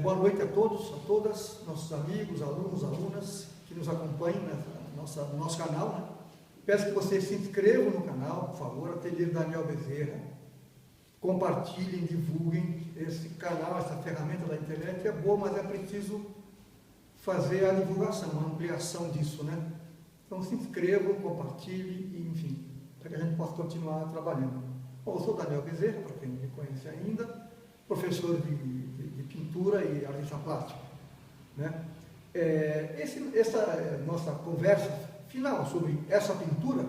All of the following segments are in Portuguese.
Boa noite a todos, a todas, nossos amigos, alunos, alunas que nos acompanham no nosso canal, né? Peço que vocês se inscrevam no canal, por favor, Ateliê Daniel Bezerra. Compartilhem, divulguem esse canal, essa ferramenta da internet é boa, mas é preciso fazer a divulgação, a ampliação disso, né? Então se inscrevam, compartilhem, enfim, para que a gente possa continuar trabalhando. Bom, eu sou Daniel Bezerra, para quem não me conhece ainda, professor de pintura e artista plástico, né? Essa nossa conversa final sobre essa pintura,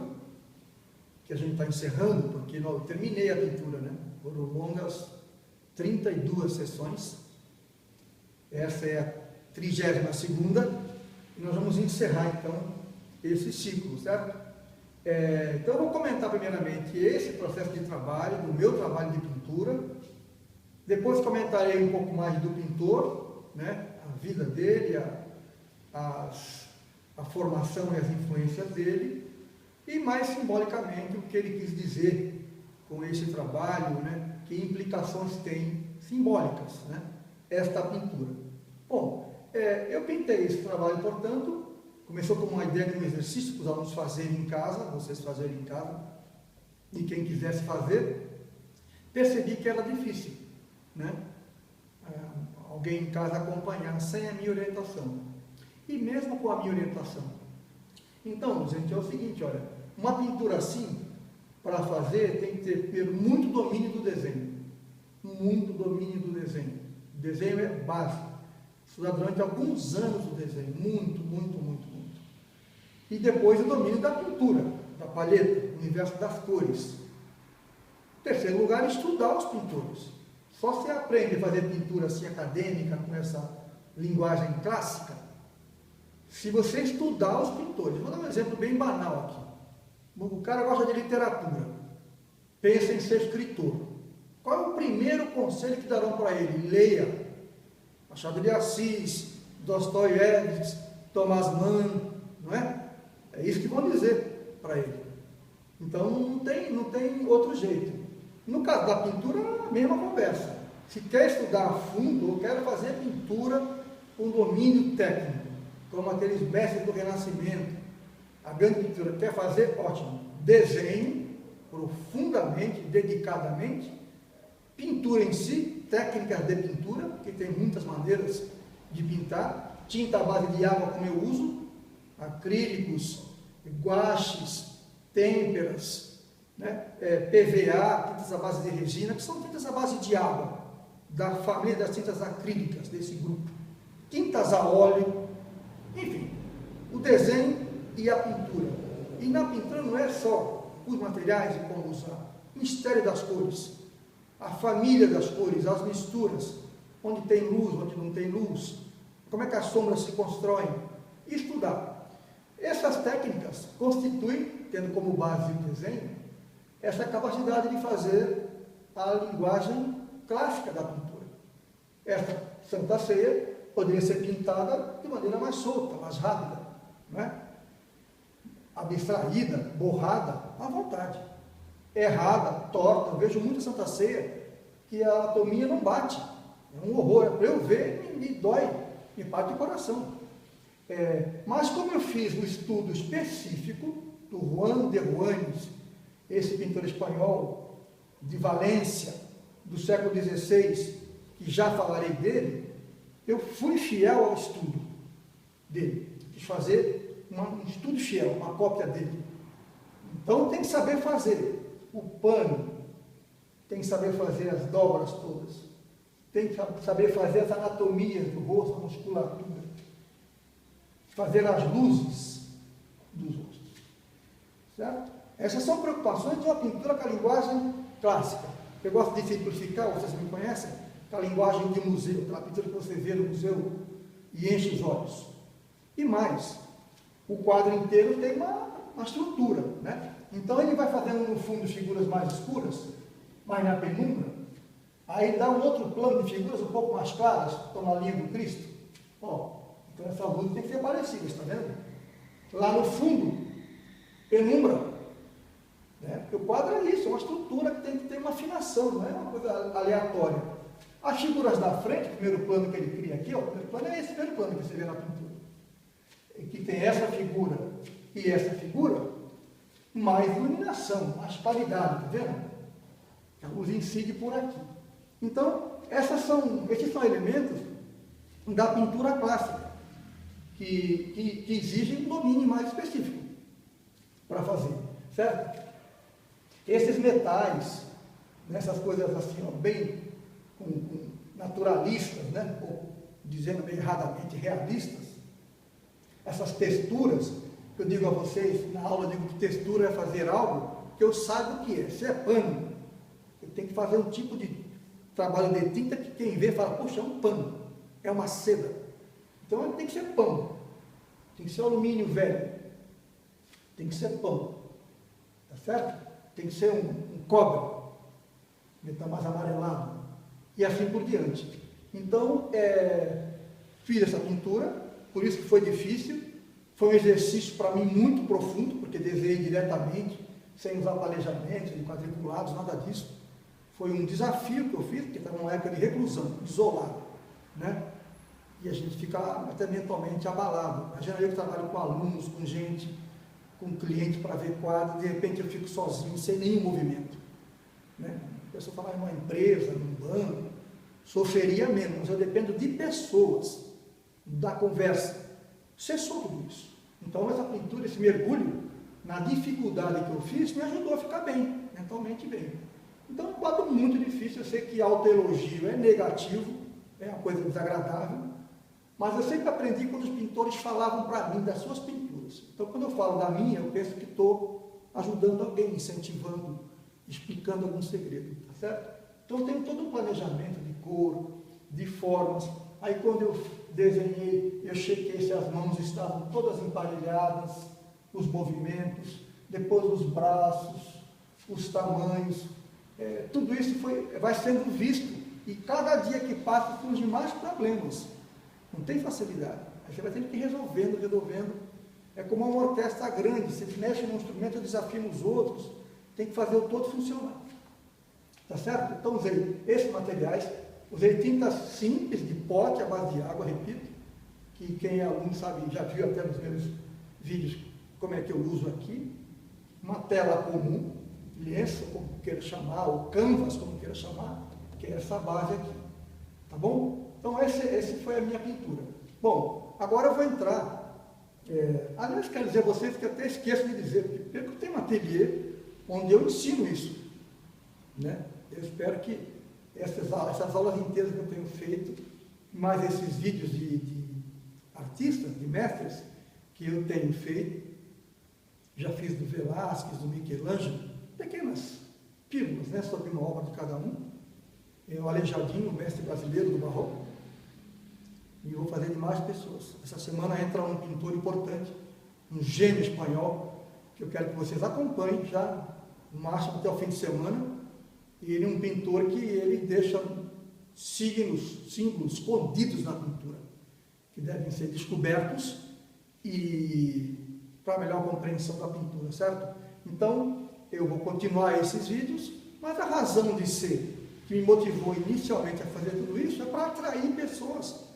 que a gente está encerrando, porque eu terminei a pintura, né? Foram longas 32 sessões, essa é a 32ª, e nós vamos encerrar então esse ciclo, certo? Então eu vou comentar primeiramente esse processo de trabalho, do meu trabalho de pintura, depois comentarei um pouco mais do pintor, né? A vida dele, a formação e as influências dele, e mais simbolicamente o que ele quis dizer com esse trabalho, né? Que implicações tem simbólicas, né? Esta pintura. Bom, eu pintei esse trabalho, portanto, começou como uma ideia de um exercício para os alunos fazerem em casa, vocês fazerem em casa, e quem quisesse fazer, percebi que era difícil, né? Alguém em casa acompanhar sem a minha orientação, e mesmo com a minha orientação. Então, gente, é o seguinte, olha, uma pintura assim, para fazer, tem que ter muito domínio do desenho, muito domínio do desenho. O desenho é básico, estudar durante alguns anos o desenho, muito. E depois o domínio da pintura, da palheta, o universo das cores. Em terceiro lugar, estudar os pintores. Só se aprende a fazer pintura assim acadêmica, com essa linguagem clássica, se você estudar os pintores. Vou dar um exemplo bem banal aqui. O cara gosta de literatura, pensa em ser escritor. Qual é o primeiro conselho que darão para ele? Leia Machado de Assis, Dostoiévski, Thomas Mann, não é? É isso que vão dizer para ele. Então não tem outro jeito. No caso da pintura, é a mesma conversa. Se quer estudar a fundo, ou quer fazer pintura com domínio técnico, como aqueles mestres do Renascimento, a grande pintura quer fazer, ótimo. Desenho, profundamente, dedicadamente, pintura em si, técnicas de pintura, que tem muitas maneiras de pintar, tinta à base de água como eu uso, acrílicos, guaches, têmperas, né? PVA, tintas à base de resina, que são tintas à base de água, da família das tintas acrílicas desse grupo, tintas a óleo, enfim, o desenho e a pintura. E na pintura não é só os materiais e como usar, o mistério das cores, a família das cores, as misturas, onde tem luz, onde não tem luz, como é que as sombras se constroem, estudar. Essas técnicas constituem, tendo como base o desenho, essa capacidade de fazer a linguagem clássica da pintura. Essa Santa Ceia poderia ser pintada de maneira mais solta, mais rápida, não é? Abstraída, borrada, à vontade. Errada, torta. Eu vejo muita Santa Ceia que a anatomia não bate. É um horror. Para eu ver, me dói, me parte o coração. Mas como eu fiz um estudo específico do Juan de Ruanes, esse pintor espanhol de Valência, do século XVI, que já falarei dele, eu fui fiel ao estudo dele. Quis fazer um estudo fiel, uma cópia dele. Então tem que saber fazer o pano, tem que saber fazer as dobras todas, tem que saber fazer as anatomias do rosto, a musculatura, fazer as luzes dos rostos, certo? Essas são preocupações de uma pintura com a linguagem clássica. Eu gosto de simplificar, vocês me conhecem, com a linguagem de museu, aquela pintura que você vê no museu e enche os olhos. E mais, o quadro inteiro tem uma estrutura, né? Então ele vai fazendo no fundo figuras mais escuras, mais na penumbra, aí dá um outro plano de figuras um pouco mais claras, como a linha do Cristo. Ó, então essa luz tem que ser parecida, está vendo? Lá no fundo, penumbra, né? Porque o quadro é isso, é uma estrutura que tem que ter uma afinação, não é uma coisa aleatória. As figuras da frente, o primeiro plano que ele cria aqui, ó, o primeiro plano é esse primeiro plano que você vê na pintura. Que tem essa figura e essa figura, mais iluminação, mais qualidade, tá vendo? A luz incide por aqui. Então, esses são elementos da pintura clássica, que exigem um domínio mais específico para fazer, certo? Esses metais, essas coisas assim, ó, bem com naturalistas, né? Ou dizendo bem erradamente, realistas, essas texturas, que eu digo a vocês, na aula eu digo que textura é fazer algo que eu saiba o que é. Se é pano, eu tenho que fazer um tipo de trabalho de tinta que quem vê fala, poxa, é um pano, é uma seda. Então ele tem que ser pano, tem que ser alumínio velho, tem que ser pano, tá certo? Tem que ser um cobre, metal mais amarelado, e assim por diante. Então, fiz essa pintura, por isso que foi difícil, foi um exercício para mim muito profundo, porque desenhei diretamente, sem usar planejamentos, de quadriculados, nada disso. Foi um desafio que eu fiz, porque estava numa época de reclusão, isolado, né? E a gente fica até mentalmente abalado. Imagina eu que trabalho com alunos, com gente, com cliente para ver quadro, de repente eu fico sozinho, sem nenhum movimento, né? A pessoa fala em uma empresa, num banco, sofreria menos, mas eu dependo de pessoas, da conversa, cessou tudo isso. Então essa pintura, esse mergulho na dificuldade que eu fiz, me ajudou a ficar bem, mentalmente bem. Então é um quadro muito difícil, eu sei que autoelogio é negativo, é uma coisa desagradável, mas eu sempre aprendi quando os pintores falavam para mim das suas pinturas. Então quando eu falo da minha, eu penso que estou ajudando alguém, incentivando, explicando algum segredo, tá certo? Então eu tenho todo um planejamento de cor, de formas. Aí quando eu desenhei, eu chequei se as mãos estavam todas emparelhadas, os movimentos, depois os braços, os tamanhos, tudo isso vai sendo visto, e cada dia que passa surgem mais problemas, não tem facilidade, aí você vai ter que ir resolvendo, é como uma orquestra grande, você mexe num instrumento, desafia os outros, tem que fazer o todo funcionar, tá certo? Então usei esses materiais, usei tintas simples, de pote, à base de água, repito, que quem é aluno sabe, já viu até nos meus vídeos como é que eu uso aqui, uma tela comum, lienço, como queira chamar, ou canvas, como queira chamar, que é essa base aqui, tá bom? Então esse foi a minha pintura. Bom, agora eu vou entrar, aliás, quero dizer a vocês que eu até esqueço de dizer, porque eu tenho um ateliê onde eu ensino isso, né? Eu espero que essas aulas inteiras que eu tenho feito, mais esses vídeos de artistas, de mestres, que eu tenho feito, já fiz do Velázquez, do Michelangelo, pequenas pílulas, né, sobre uma obra de cada um. O Aleijadinho, o mestre brasileiro do Barroco, e vou fazer de mais pessoas. Essa semana entra um pintor importante, um gênio espanhol, que eu quero que vocês acompanhem já, no máximo até o fim de semana. E ele é um pintor que ele deixa símbolos escondidos na pintura, que devem ser descobertos e para melhor compreensão da pintura, certo? Então, eu vou continuar esses vídeos, mas a razão de ser que me motivou inicialmente a fazer tudo isso é para atrair pessoas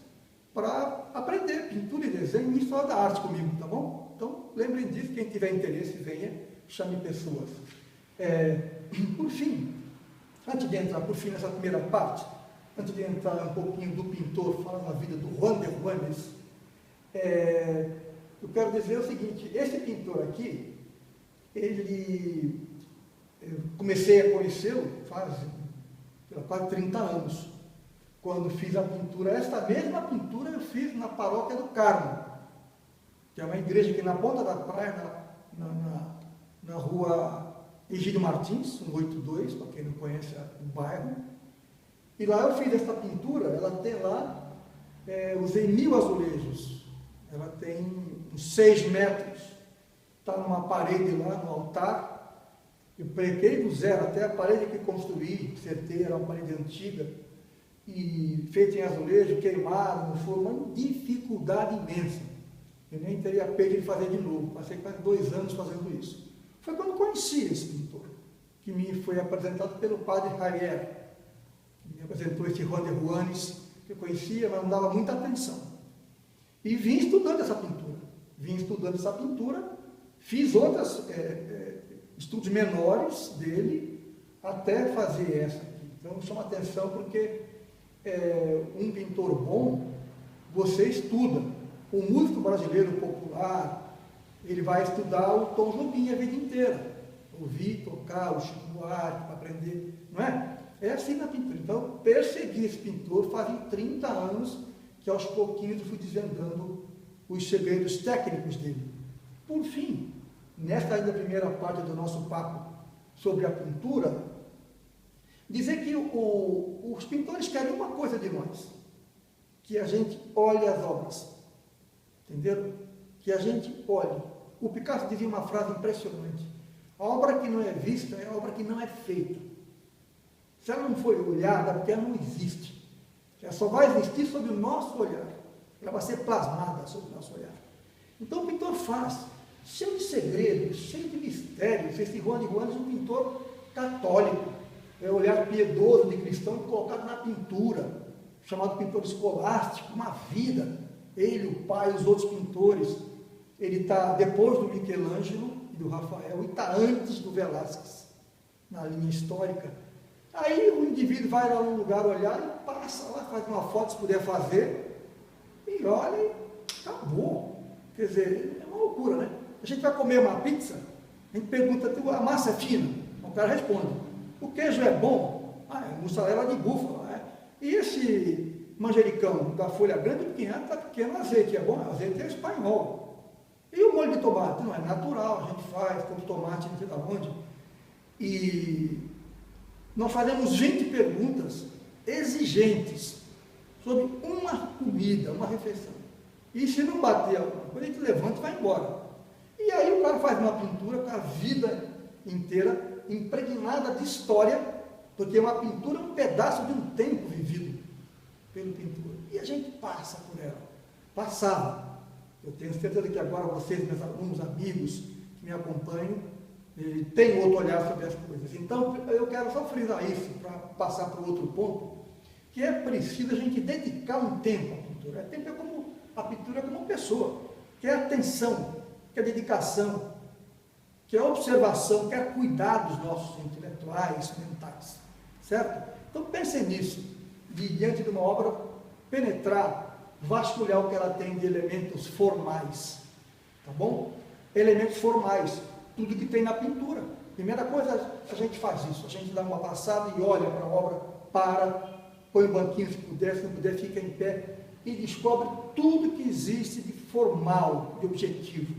para aprender pintura e desenho e história da arte comigo, tá bom? Então, lembrem disso, quem tiver interesse, venha, chame pessoas. Por fim, antes de entrar por fim nessa primeira parte, antes de entrar um pouquinho do pintor, falar da vida do Juan de Juanes, eu quero dizer o seguinte, esse pintor aqui, eu comecei a conhecê-lo faz quase 30 anos, quando fiz a pintura, esta mesma pintura eu fiz na Paróquia do Carmo, que é uma igreja aqui na ponta da praia, na rua Egídio Martins, 182, para quem não conhece o bairro. E lá eu fiz essa pintura, ela tem lá, usei 1000 azulejos, ela tem uns 6 metros, está numa parede lá no altar. Eu preguei do zero, até a parede que construí, acertei, era uma parede antiga, e feita em azulejo, queimado, foi uma dificuldade imensa. Eu nem teria peito de fazer de novo, passei quase 2 anos fazendo isso. Foi quando conheci esse pintor, que me foi apresentado pelo padre Javier, que me apresentou esse Juan de Juanes, que eu conhecia, mas não dava muita atenção. E vim estudando essa pintura. Fiz outros estudos menores dele, até fazer essa aqui. Então, chama atenção porque um pintor bom, você estuda. O músico brasileiro popular, ele vai estudar o Tom Jobim a vida inteira. Ouvir, tocar, o Chico Buarque, para aprender, não é? É assim na pintura. Então, persegui esse pintor fazem 30 anos que aos pouquinhos eu fui desvendando os segredos técnicos dele. Por fim, nesta ainda primeira parte do nosso papo sobre a pintura, dizer que os pintores querem uma coisa de nós, que a gente olhe as obras, entenderam? Que a gente olhe. O Picasso dizia uma frase impressionante: a obra que não é vista é a obra que não é feita. Se ela não foi olhada, é porque ela não existe. Ela só vai existir sob o nosso olhar. Ela vai ser plasmada sob o nosso olhar. Então o pintor faz, cheio de segredos, cheio de mistérios. Esse Juan de Juanes é um pintor católico. É o olhar piedoso de cristão colocado na pintura, chamado pintor escolástico, uma vida. Ele, o pai, os outros pintores. Ele está depois do Michelangelo e do Rafael, e está antes do Velázquez, na linha histórica. Aí o indivíduo vai lá num lugar olhar e passa lá, faz uma foto se puder fazer, e olha e acabou. Quer dizer, é uma loucura, né? A gente vai comer uma pizza, a gente pergunta, a massa é fina? O cara responde, o queijo é bom? É mussarela de búfala. E esse manjericão da folha grande e pequena, está pequeno, o azeite é bom? O azeite é espanhol. E o molho de tomate? Não, é natural, a gente faz, com tomate, não sei da onde. E nós fazemos 20 perguntas exigentes sobre uma comida, uma refeição. E se não bater alguma coisa, a gente levanta e vai embora. E aí o cara faz uma pintura com a vida inteira impregnada de história, porque uma pintura é um pedaço de um tempo vivido pelo pintor. E a gente passa por ela. Passava. Eu tenho certeza que agora vocês, meus alunos, amigos que me acompanham, têm outro olhar sobre as coisas. Então, eu quero só frisar isso, para passar para o outro ponto, que é preciso a gente dedicar um tempo à pintura. A pintura é como pessoa, que é atenção, que é dedicação, que é observação, que é cuidar dos nossos intelectuais, mentais. Certo? Então, pensem nisso, diante de uma obra, penetrar, vasculhar o que ela tem de elementos formais, tá bom? Elementos formais, tudo que tem na pintura. Primeira coisa, a gente faz isso, a gente dá uma passada e olha para a obra, põe um banquinho se puder, se não puder, fica em pé e descobre tudo que existe de formal, de objetivo.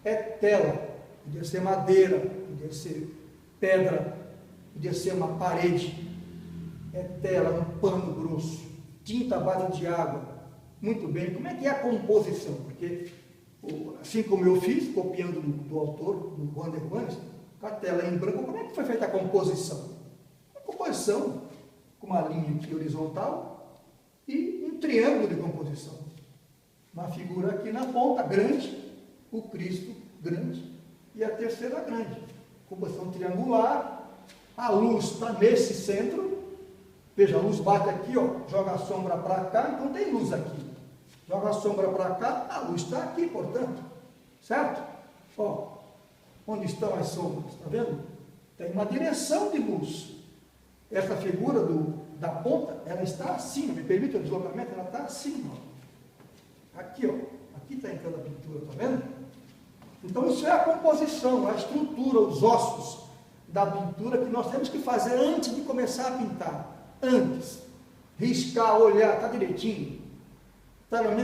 É tela, podia ser madeira, podia ser pedra, podia ser uma parede, é tela, um pano grosso, tinta à base de água. Muito bem, como é que é a composição? Porque, assim como eu fiz, copiando do autor, do Juan de Juanes, com a tela em branco, como é que foi feita a composição? A composição com uma linha aqui horizontal e um triângulo de composição. Uma figura aqui na ponta, grande, o Cristo grande, e a terceira grande. Composição triangular, a luz está nesse centro, veja, a luz bate aqui, ó, joga a sombra para cá, então tem luz aqui. Joga a sombra para cá, a luz está aqui, portanto, certo? Ó, onde estão as sombras, está vendo? Tem uma direção de luz. Essa figura da ponta, ela está acima, me permite o deslocamento, ela está acima. Aqui, ó, aqui está entrando a pintura, está vendo? Então isso é a composição, a estrutura, os ossos da pintura que nós temos que fazer antes de começar a pintar. Antes, riscar, olhar, está direitinho. Está na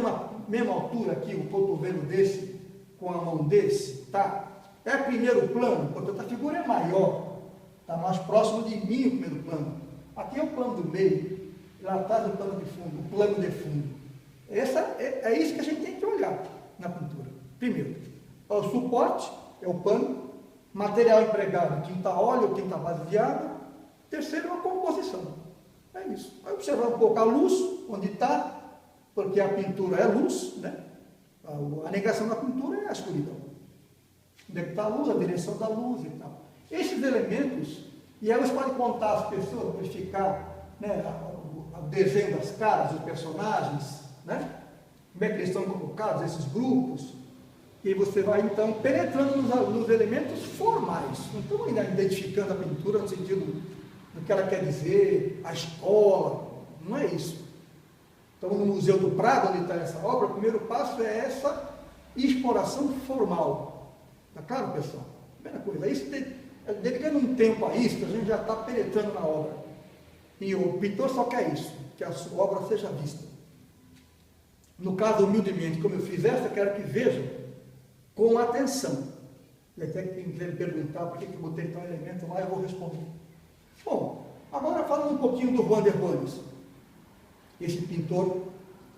mesma altura aqui, o cotovelo desse com a mão desse, tá? É primeiro plano, portanto a figura é maior, está mais próximo de mim o primeiro plano. Aqui é o plano do meio, lá atrás é o plano de fundo, o plano de fundo. É isso que a gente tem que olhar na pintura. Primeiro, o suporte é o pano, material empregado, tinta óleo, tinta base de água. Terceiro, a composição. É isso. Vai observar um pouco a luz, onde está, porque a pintura é luz, né? A negação da pintura é a escuridão. Onde é que está a luz, a direção da luz e tal. Esses elementos, e elas podem contar as pessoas, verificar, né, o desenho das caras, dos personagens, né? Como é que eles estão colocados, esses grupos. E você vai, então, penetrando nos elementos formais. Não estamos ainda identificando a pintura no sentido do que ela quer dizer, a escola, não é isso. Então, no Museu do Prado, onde está essa obra, o primeiro passo é essa exploração formal. Está claro, pessoal? Primeira coisa, isso dedicando um tempo a isso, a gente já está penetrando na obra. E o pintor só quer isso, que a sua obra seja vista. No caso, humildemente, como eu fiz essa, quero que vejam com atenção. E até que quem quiser me perguntar por que eu botei tal elemento lá, eu vou responder. Bom, agora falando um pouquinho do Juan de Juanes, esse pintor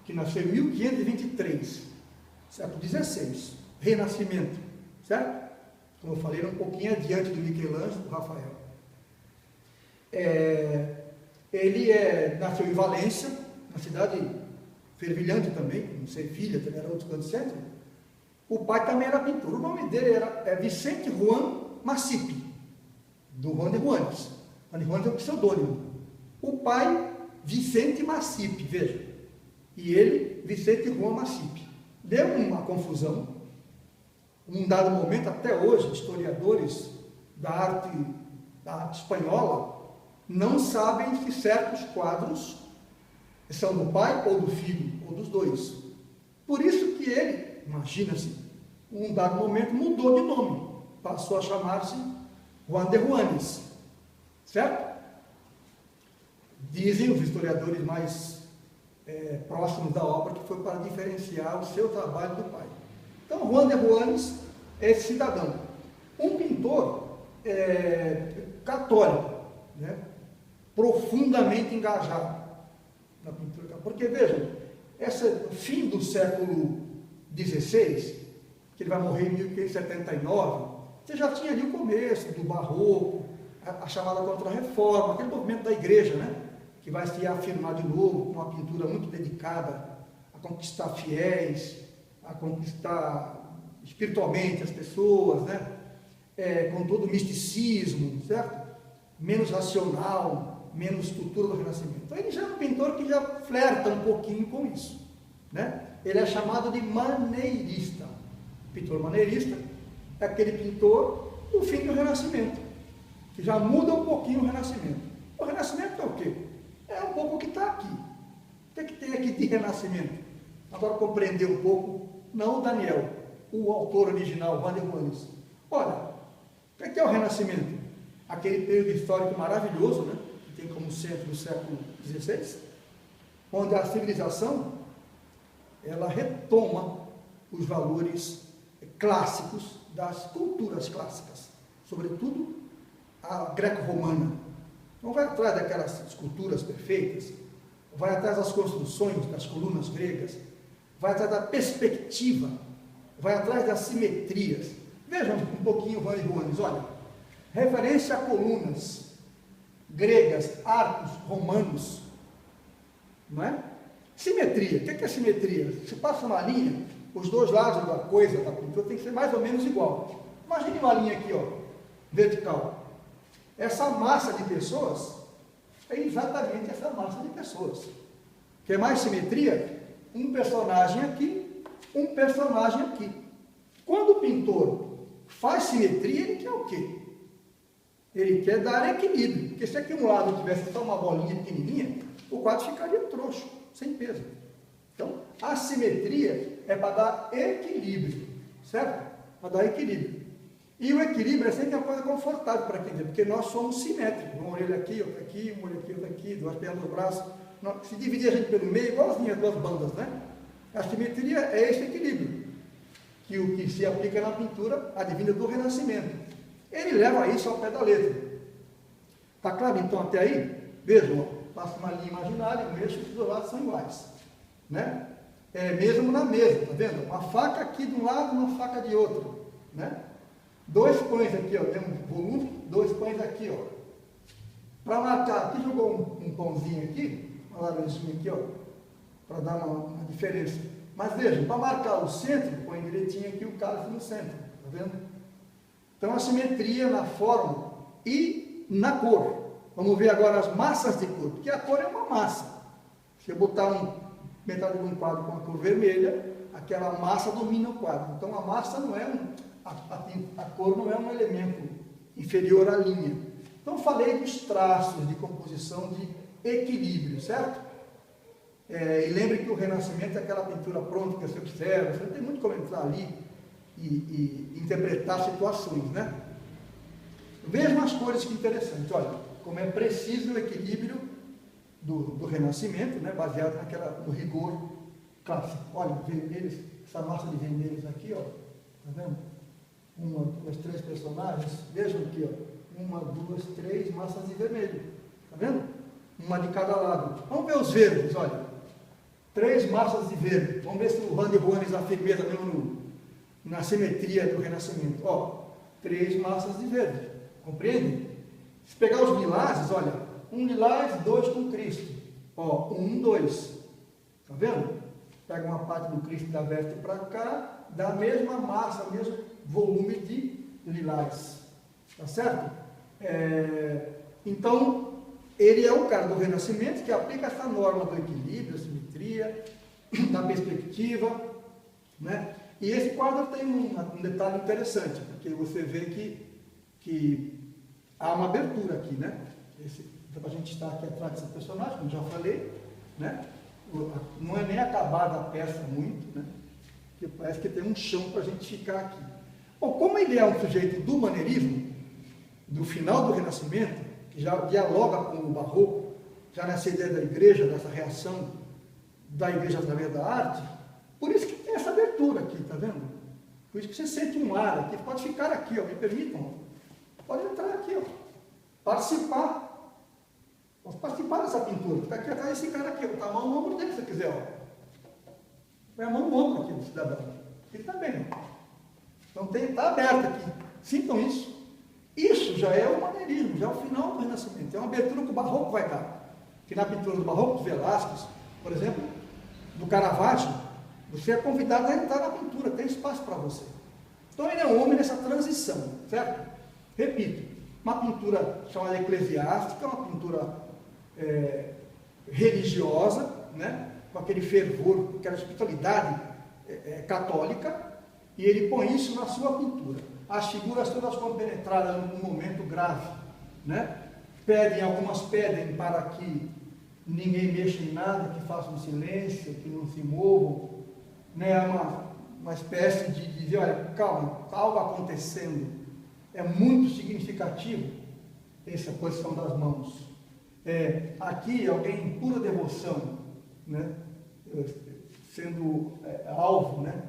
que nasceu em 1523, século XVI, Renascimento, certo? Como eu falei, um pouquinho adiante do Michelangelo, do Rafael. Ele nasceu em Valência, uma cidade fervilhante também, não sei, filha, também era outro canto centro. O pai também era pintor. O nome dele é Vicente Juan Macipe, do Juan de Juanes. Juan de Juanes é um pseudônimo. O pai, Vicente Macipe, veja. E ele, Vicente Juan Macipe. Deu uma confusão. Num dado momento, até hoje, historiadores da arte espanhola não sabem se certos quadros são do pai ou do filho, ou dos dois. Por isso que ele, imagina-se, num dado momento mudou de nome, passou a chamar-se Juan de Juanes, certo? Dizem os historiadores mais próximos da obra que foi para diferenciar o seu trabalho do pai. Então, Juan de Juanes é esse cidadão, um pintor católico, né? Profundamente engajado na pintura, porque vejam, fim do século XVI, que ele vai morrer em 1579, você já tinha ali o começo do barroco, a chamada Contra-Reforma, aquele movimento da igreja, né? Que vai se afirmar de novo com uma pintura muito dedicada a conquistar fiéis, a conquistar espiritualmente as pessoas, né? Com todo o misticismo, certo? Menos racional, menos estrutura do Renascimento. Então ele já é um pintor que já flerta um pouquinho com isso, né? Ele é chamado de maneirista. Pintor maneirista é aquele pintor do fim do Renascimento, que já muda um pouquinho o Renascimento. O Renascimento é o quê? É um pouco o que está aqui. O que tem aqui de Renascimento? Agora compreender um pouco, não o Daniel, o autor original, Juan de Juanes. Olha, o que é o Renascimento? Aquele período histórico maravilhoso, né? Que tem como centro o século XVI, onde a civilização ela retoma os valores clássicos das culturas clássicas, sobretudo a greco-romana. Não vai atrás daquelas esculturas perfeitas, vai atrás das construções das colunas gregas, vai atrás da perspectiva, vai atrás das simetrias. Vejam um pouquinho Juan de Juanes, olha, referência a colunas gregas, arcos romanos, não é? Simetria, o que é simetria? Se passa uma linha, os dois lados da coisa, da pintura, tem que ser mais ou menos igual. Imagine uma linha aqui, ó, vertical. Essa massa de pessoas é exatamente essa massa de pessoas. Quer mais simetria? Um personagem aqui, um personagem aqui. Quando o pintor faz simetria, ele quer o quê? Ele quer dar equilíbrio. Porque se aqui um lado tivesse só uma bolinha pequenininha, o quadro ficaria troncho, sem peso. Então, a simetria é para dar equilíbrio, certo? Para dar equilíbrio. E o equilíbrio é sempre uma coisa confortável para quem vê, porque nós somos simétricos. Uma orelha aqui, outra aqui, uma orelha aqui, outra aqui, duas pernas no braço. Se dividir a gente pelo meio, igualzinho as duas bandas, né? A simetria é esse equilíbrio, que o que se aplica na pintura advinda do Renascimento. Ele leva isso ao pé da letra. Está claro então até aí? Vejam, passa uma linha imaginária, um eixo, os dois lados são iguais, né? Mesmo na mesa, tá vendo? Uma faca aqui de um lado, uma faca de outro, né? Dois pães aqui, ó, tem um volume, dois pães aqui, ó. Para marcar, aqui jogou um pãozinho aqui, uma laranjinha aqui, ó, para dar uma diferença. Mas vejam, para marcar o centro, põe direitinho aqui o cálice no centro, tá vendo? Então a simetria na forma e na cor. Vamos ver agora as massas de cor, porque a cor é uma massa. Se eu botar metade de um quadro com a cor vermelha, aquela massa domina o quadro. Então a massa não é a cor não é um elemento inferior à linha. Então falei dos traços de composição de equilíbrio, certo? E lembre que o Renascimento é aquela pintura pronta que você observa, você não tem muito como entrar ali e interpretar situações, né? Vejam as cores que interessantes, olha, como é preciso o equilíbrio do Renascimento, né, baseado no rigor clássico. Olha, vermelhos, essa massa de vermelhos aqui, ó, tá vendo? 1, 2, 3 personagens, vejam aqui, ó, 1, 2, 3 massas de vermelho, tá vendo? Uma de cada lado. Vamos ver os verdes, olha, 3 massas de verde. Vamos ver se o Van de Ruanes dá firmeza mesmo na simetria do Renascimento. Ó, 3 massas de verde, compreende? Se pegar os lilases, olha, 1 lilás, 2 com Cristo. Ó, 1, 2. Tá vendo? Pega uma parte do Cristo da veste para cá, dá a mesma massa, mesmo volume de lilás. Tá certo? Então, ele é o cara do Renascimento que aplica essa norma do equilíbrio, da simetria, da perspectiva, né? E esse quadro tem um detalhe interessante, porque você vê que há uma abertura aqui, né? A gente está aqui atrás desse personagem, como já falei, né? Não é nem acabada a peça muito, né? Porque parece que tem um chão para a gente ficar aqui. Bom, como ele é um sujeito do maneirismo, do final do Renascimento, que já dialoga com o Barroco, já nessa ideia da igreja, dessa reação da igreja através da arte, por isso que tem essa abertura aqui, tá vendo? Por isso que você sente um ar aqui, pode ficar aqui, ó, me permitam, ó. Pode entrar aqui, ó, participar. Posso participar dessa pintura, ficar aqui atrás desse cara aqui, botar a mão no ombro dele se você quiser, ó. Põe a mão no ombro aqui do cidadão. Ele também, ó. Então está aberto aqui. Sintam isso. Isso já é o maneirismo, já é o final do Renascimento. É uma abertura que o Barroco vai dar. Que na pintura do Barroco, do Velázquez, por exemplo, do Caravaggio, você é convidado a entrar na pintura, tem espaço para você. Então ele é um homem nessa transição, certo? Repito, uma pintura chamada eclesiástica, uma pintura religiosa, né? Com aquele fervor, aquela espiritualidade católica, e ele põe isso na sua pintura. As figuras todas compenetradas num momento grave, né? Algumas pedem para que ninguém mexa em nada, que façam silêncio, que não se movam, né? Uma espécie de dizer, olha, calma, está algo acontecendo. É muito significativo essa posição das mãos. Aqui alguém em pura devoção, né? Sendo alvo, né?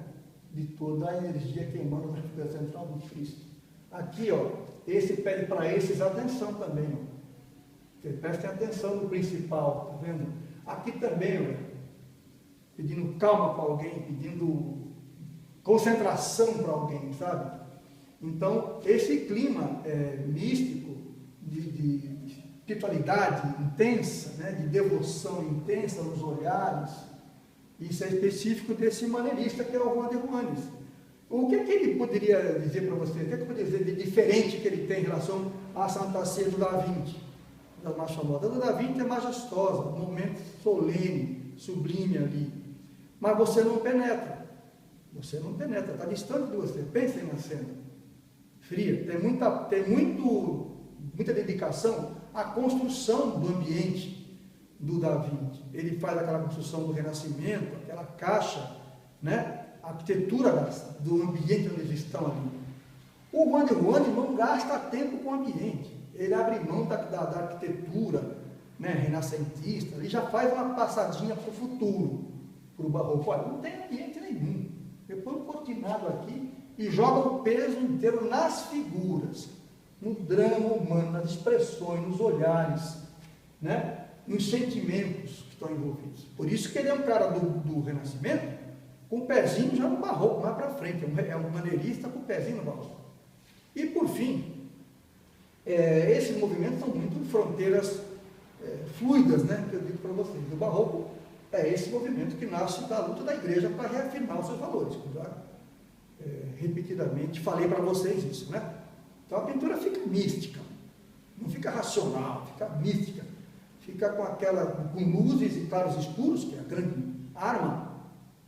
De toda a energia que emana da figura central do Cristo. Aqui, ó, esse pede para esses atenção também, ó. Prestem atenção no principal, tá vendo? Aqui também, ó, pedindo calma para alguém, pedindo concentração para alguém, sabe? Então, esse clima místico, de espiritualidade intensa, né, de devoção intensa nos olhares, isso é específico desse maneirista que é o Van de Ruanes. O que ele poderia dizer para você? O que ele poderia dizer de diferente que ele tem em relação à Santa Ceia do Da Vinci? Da mais famosa. A do Da Vinci é majestosa, um momento solene, sublime ali. Mas você não penetra. Você não penetra, está distante de você. Pensem na cena. Fria. Tem muita dedicação à construção do ambiente do Da Vinci. Ele faz aquela construção do Renascimento, aquela caixa, né? A arquitetura do ambiente onde eles estão ali. O Van de Ruanes não gasta tempo com o ambiente. Ele abre mão da arquitetura, né, renascentista, ele já faz uma passadinha para o futuro, para o Barroco. Olha, não tem ambiente nenhum. Eu põe um cortinado aqui e joga o peso inteiro nas figuras, no drama humano, nas expressões, nos olhares, né? Nos sentimentos que estão envolvidos. Por isso que ele é um cara do Renascimento com o pezinho já no Barroco, mais para frente, é um maneirista com o pezinho no Barroco. E por fim, esses movimentos são muito fronteiras fluidas, né, que eu digo para vocês. O Barroco é esse movimento que nasce da luta da igreja para reafirmar os seus valores. Já, repetidamente falei para vocês isso, né? Então a pintura fica mística, não fica racional, fica mística. fica com luzes e claros escuros, que é a grande arma,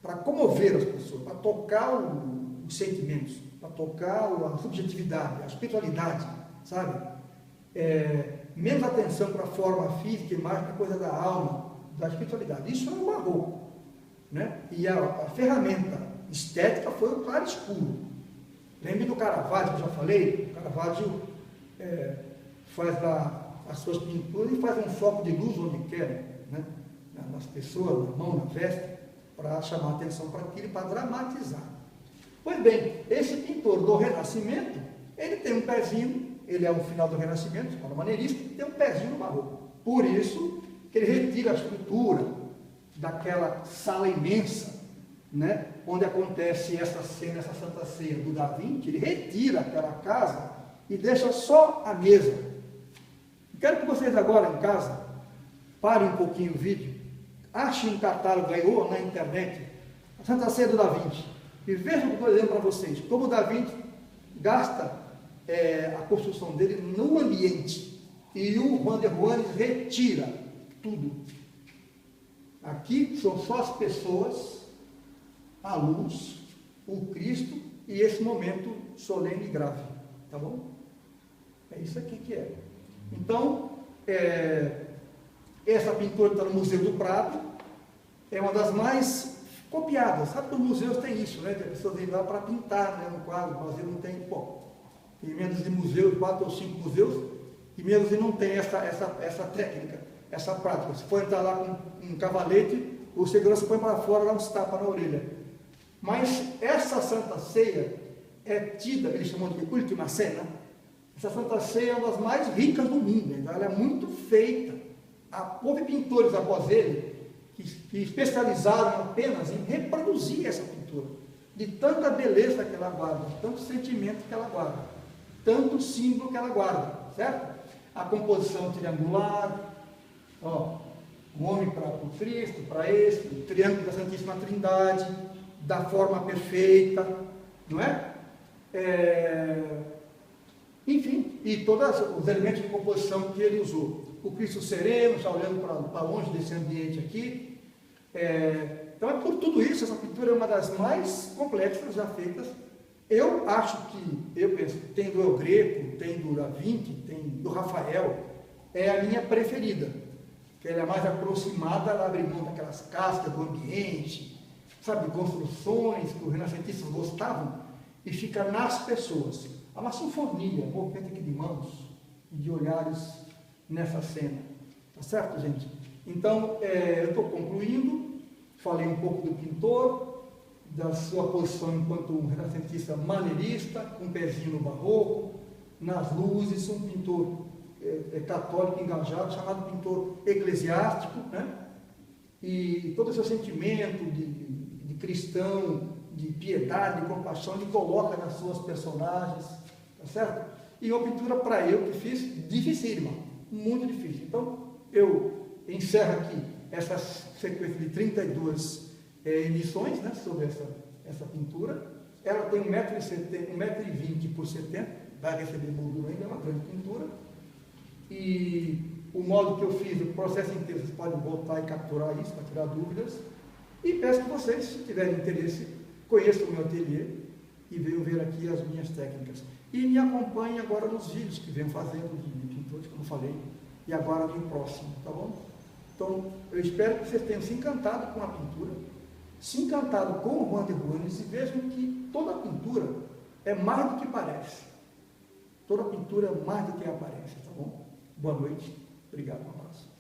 para comover as pessoas, para tocar os sentimentos, para tocar a subjetividade, a espiritualidade, sabe? Menos atenção para a forma física e mais para a coisa da alma, da espiritualidade. Isso é o barroco, né? E a ferramenta estética foi o claro escuro. Lembre do Caravaggio, que eu já falei? O Caravaggio faz as suas pinturas e faz um foco de luz onde quer, né? Nas pessoas, na mão, na veste, para chamar a atenção para aquilo e para dramatizar. Pois bem, esse pintor do Renascimento, ele tem um pezinho, ele é o final do Renascimento, para o maneirista, tem um pezinho no barroco. Por isso que ele retira a estrutura daquela sala imensa, né, onde acontece essa cena, essa Santa Ceia do Da Vinci. Ele retira aquela casa e deixa só a mesa. Quero que vocês agora em casa parem um pouquinho o vídeo, achem um catálogo aí ou na internet, a Santa Ceia do Da Vinci, e vejam o que eu estou dizendo para vocês, como o Da Vinci gasta a construção dele no ambiente, e o Van der Waals retira tudo. Aqui são só as pessoas, a luz, o Cristo e esse momento solene e grave, tá bom? É isso aqui que é. Então, essa pintura está no Museu do Prado, é uma das mais copiadas. Sabe que os museus têm isso, né? Tem pessoas vêm lá para pintar, né, um quadro, o Brasil não tem, tem menos de museus, 4 ou 5 museus, e menos de não tem essa técnica, essa prática. Se for entrar lá com um cavalete, o segurança põe para fora, dá uns tapas na orelha. Mas essa Santa Ceia é tida, eles chamam de última cena. Essa Santa Ceia é uma das mais ricas do mundo, então ela é muito feita. Houve pintores após ele que especializaram apenas em reproduzir essa pintura, de tanta beleza que ela guarda, tanto sentimento que ela guarda, tanto símbolo que ela guarda, certo? A composição triangular, o homem para o Cristo, para esse, o triângulo da Santíssima Trindade, da forma perfeita, não é? Enfim, e todos os elementos de composição que ele usou. O Cristo sereno, já olhando para longe desse ambiente aqui. Então, é por tudo isso, essa pintura é uma das mais complexas já feitas. Eu acho eu penso, tem do El Greco, tem do Da Vinci, tem do Rafael, é a minha preferida, que ela é mais aproximada, ela abre mão daquelas cascas do ambiente, sabe, construções que os renascentistas gostavam, e fica nas pessoas. Há uma sinfonia, um movimento aqui de mãos e de olhares nessa cena, tá certo, gente? Então, eu estou concluindo, falei um pouco do pintor, da sua posição enquanto um renascentista maneirista, com um pezinho no barroco, nas luzes, um pintor católico engajado, chamado pintor eclesiástico, né? E todo o seu sentimento de cristão, de piedade, de compaixão, ele coloca nas suas personagens, tá certo? E uma pintura para eu que fiz, dificílima, muito difícil. Então, eu encerro aqui essa sequência de 32 emissões, né, sobre essa pintura. Ela tem 1,20 por 70, vai receber moldura ainda, é uma grande pintura. E o modo que eu fiz, o processo inteiro, vocês podem voltar e capturar isso, para tirar dúvidas. E peço que vocês, se tiverem interesse, conheçam o meu ateliê e venham ver aqui as minhas técnicas. E me acompanhem agora nos vídeos que venho fazendo de pintores, como eu falei, e agora no próximo, tá bom? Então, eu espero que vocês tenham se encantado com a pintura, se encantado com o Van der Waals e vejam que toda pintura é mais do que parece. Toda pintura é mais do que aparece, tá bom? Boa noite, obrigado, um abraço.